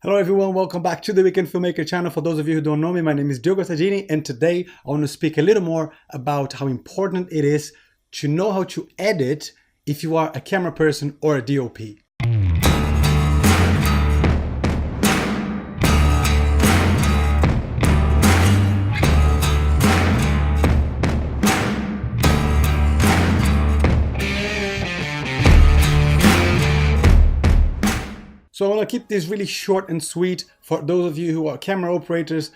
Hello everyone, welcome back to the Weekend Filmmaker channel. For those of you who don't know me, my name is Diogo Sagini, and today I want to speak a little more about how important it is to know how to edit if you are a camera person or a DOP. So I want to keep this really short and sweet for those of you who are camera operators,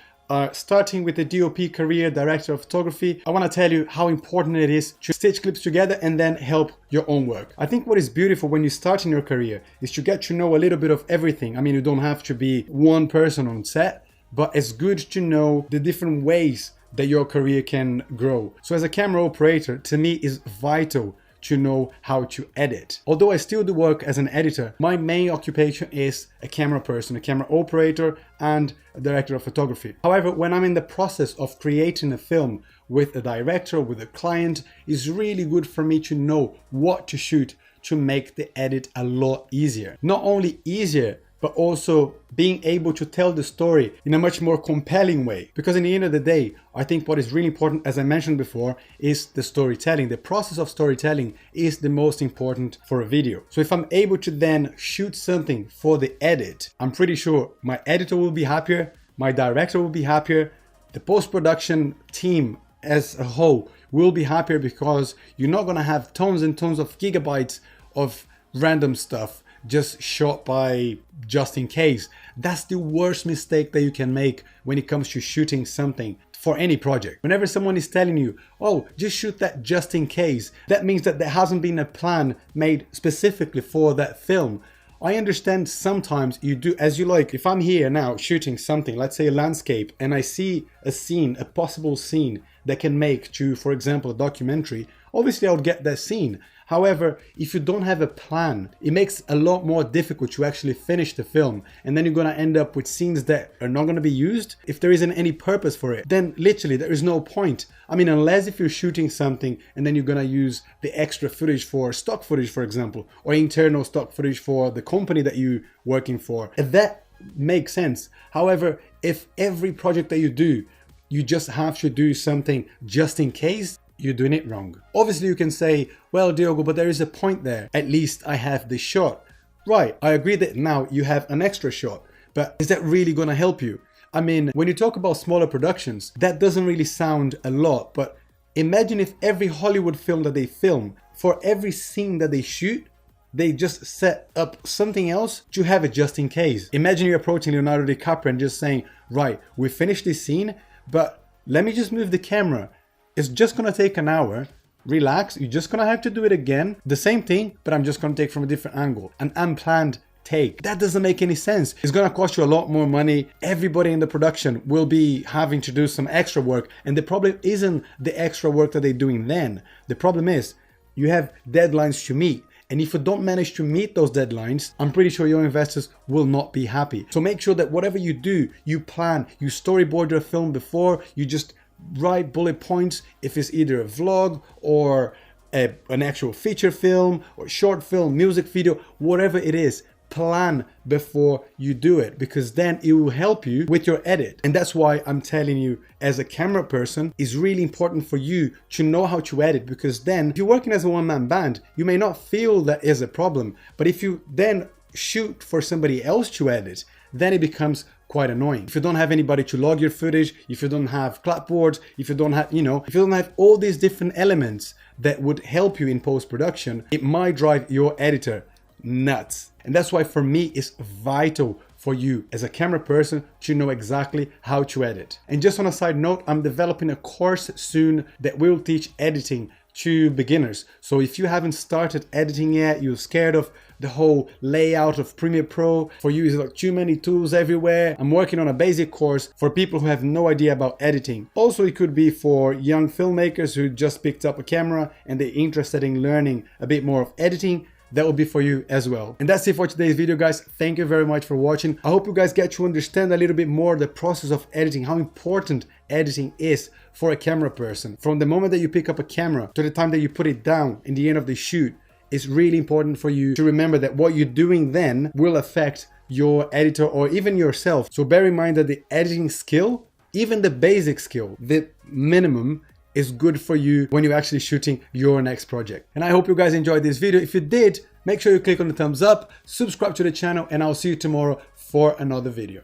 starting with the DOP career, director of photography. I want to tell you how important it is to stitch clips together and then help your own work. I think what is beautiful when you start in your career is to get to know a little bit of everything. I mean, you don't have to be one person on set, but it's good to know the different ways that your career can grow. So as a camera operator, to me, is vital to know how to edit. Although I still do work as an editor, my main occupation is a camera person, a camera operator, and a director of photography. However, when I'm in the process of creating a film with a director, with a client, it's really good for me to know what to shoot to make the edit a lot easier. Not only easier, but also being able to tell the story in a much more compelling way. Because in the end of the day, I think what is really important, as I mentioned before, is the storytelling. The process of storytelling is the most important for a video. So if I'm able to then shoot something for the edit, I'm pretty sure my editor will be happier, my director will be happier, the post-production team as a whole will be happier, because you're not gonna have tons and tons of gigabytes of random stuff just shot by just in case. That's the worst mistake that you can make when it comes to shooting something for any project. Whenever someone is telling you, oh, just shoot that just in case, that means that there hasn't been a plan made specifically for that film. I understand sometimes you do as you like. If I'm here now shooting something, let's say a landscape, and I see a scene, a possible scene that can make to, for example, a documentary, obviously I would get that scene. However, if you don't have a plan, it makes a lot more difficult to actually finish the film. And then you're gonna end up with scenes that are not gonna be used. If there isn't any purpose for it, then literally there is no point. I mean, unless if you're shooting something and then you're gonna use the extra footage for stock footage, for example, or internal stock footage for the company that you're working for, that makes sense. However, if every project that you do, you just have to do something just in case, you're doing it wrong. Obviously you can say, well, Diogo, but there is a point there. At least I have this shot. Right, I agree that now you have an extra shot, but is that really gonna help you? I mean, when you talk about smaller productions, that doesn't really sound a lot, but imagine if every Hollywood film that they film, for every scene that they shoot, they just set up something else to have it just in case. Imagine you're approaching Leonardo DiCaprio and just saying, right, we finished this scene, but let me just move the camera. It's just gonna take an hour. Relax, you're just gonna have to do it again. The same thing, but I'm just gonna take from a different angle. An unplanned take. That doesn't make any sense. It's gonna cost you a lot more money. Everybody in the production will be having to do some extra work. And the problem isn't the extra work that they're doing then. The problem is you have deadlines to meet. And if you don't manage to meet those deadlines, I'm pretty sure your investors will not be happy. So make sure that whatever you do, you plan, you storyboard your film before, you just write bullet points. If it's either a vlog or an actual feature film or short film, music video, whatever it is, plan before you do it, because then it will help you with your edit. And that's why I'm telling you, as a camera person, it's really important for you to know how to edit, because then if you're working as a one-man band, you may not feel that is a problem, but if you then shoot for somebody else to edit, then it becomes quite annoying. If you don't have anybody to log your footage, if you don't have clapboards, if you don't have, if you don't have all these different elements that would help you in post-production, it might drive your editor nuts. And that's why for me, it's vital for you as a camera person to know exactly how to edit. And just on a side note, I'm developing a course soon that will teach editing to beginners. So if you haven't started editing yet, you're scared of the whole layout of Premiere Pro, for you is like too many tools everywhere, I'm working on a basic course for people who have no idea about editing. Also, it could be for young filmmakers who just picked up a camera and they're interested in learning a bit more of editing. That will be for you as well. And that's it for today's video, guys. Thank you very much for watching. I hope you guys get to understand a little bit more the process of editing, how important editing is for a camera person. From the moment that you pick up a camera to the time that you put it down in the end of the shoot, it's really important for you to remember that what you're doing then will affect your editor or even yourself. So bear in mind that the editing skill, even the basic skill, the minimum, is good for you when you're actually shooting your next project. And I hope you guys enjoyed this video. If you did, make sure you click on the thumbs up, subscribe to the channel, and I'll see you tomorrow for another video.